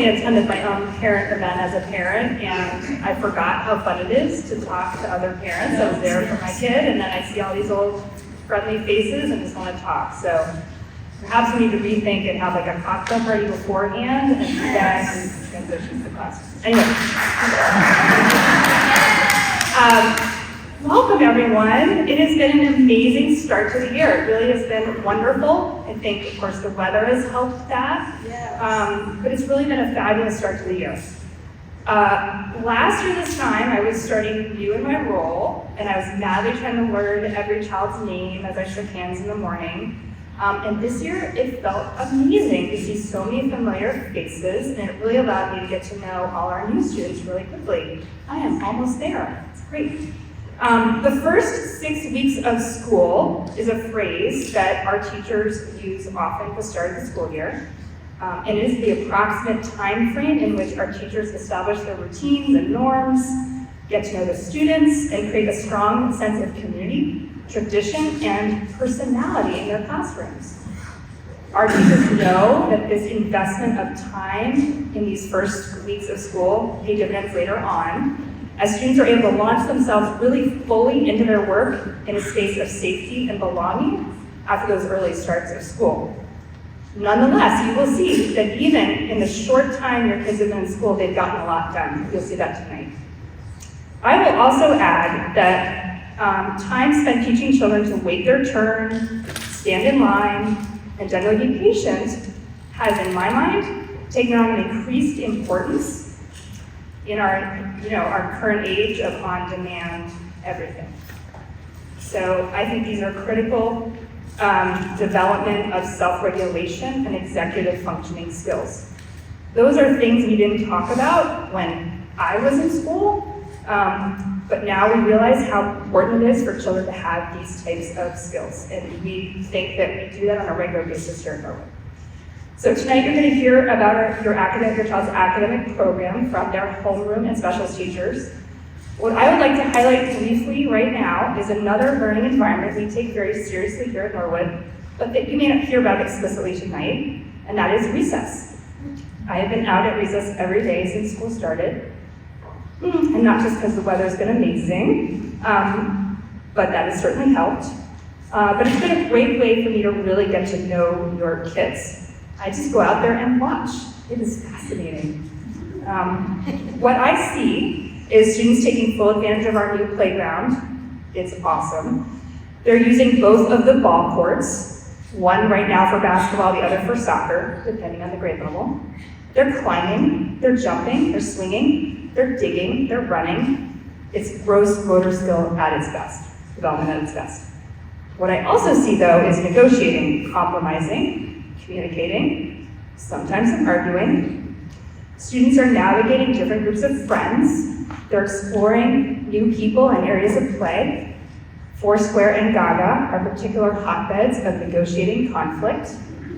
recently attended my own parent event as a parent, and I forgot how fun it is to talk to other parents. I was there for my kid, and then I see all these old friendly faces and just want to talk. So perhaps we need to rethink and have like a cocktail party beforehand, and then transition to class. Anyway. Welcome everyone. It has been an amazing start to the year. It really has been wonderful. I think, of course, the weather has helped that. Yes. But it's really been a fabulous start to the year. Last year this time, I was starting new in my role, and I was madly trying to learn every child's name as I shook hands in the morning. And this year, it felt amazing to see so many familiar faces, and it really allowed me to get to know all our new students really quickly. I am almost there. It's great. The first 6 weeks of school is a phrase that our teachers use often at the start of the school year. And it is the approximate time frame in which our teachers establish their routines and norms, get to know the students, and create a strong sense of community, tradition, and personality in their classrooms. Our teachers know that this investment of time in these first weeks of school pay dividends later on, as students are able to launch themselves really fully into their work in a space of safety and belonging after those early starts of school. Nonetheless, you will see that even in the short time your kids have been in school, they've gotten a lot done. You'll see that tonight. I will also add that time spent teaching children to wait their turn, stand in line, and generally be patient has, in my mind, taken on an increased importance in our current age of on-demand everything. So I think these are critical development of self-regulation and executive functioning skills. Those are things we didn't talk about when I was in school, but now we realize how important it is for children to have these types of skills, and we think that we do that on a regular basis here at Norwood. So tonight you're going to hear about your child's academic program from their homeroom and specials teachers. What I would like to highlight briefly right now is another learning environment we take very seriously here at Norwood, but that you may not hear about explicitly tonight, and that is recess. I have been out at recess every day since school started, and not just because the weather's been amazing, but that has certainly helped. But it's been a great way for me to really get to know your kids. I just go out there and watch. It is fascinating. What I see is students taking full advantage of our new playground. It's awesome. They're using both of the ball courts, one right now for basketball, the other for soccer, depending on the grade level. They're climbing, they're jumping, they're swinging, they're digging, they're running. It's gross motor skill at its best, development at its best. What I also see though is negotiating, compromising, communicating, sometimes arguing. Students are navigating different groups of friends. They're exploring new people and areas of play. Foursquare and Gaga are particular hotbeds of negotiating conflict,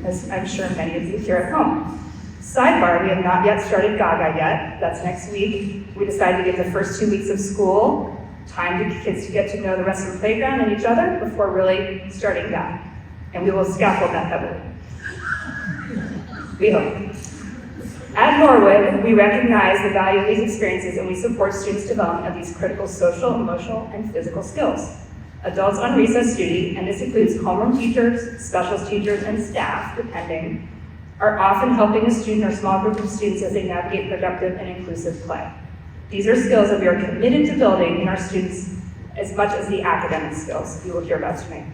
as I'm sure many of you here at home. Sidebar, we have not yet started Gaga yet. That's next week. We decided to give the first 2 weeks of school time to kids to get to know the rest of the playground and each other before really starting that. And we will scaffold that heavily. We hope. At Norwood, we recognize the value of these experiences and we support students' development of these critical social, emotional, and physical skills. Adults on recess duty, and this includes homeroom teachers, specials teachers, and staff, depending, are often helping a student or small group of students as they navigate productive and inclusive play. These are skills that we are committed to building in our students as much as the academic skills you will hear about tonight.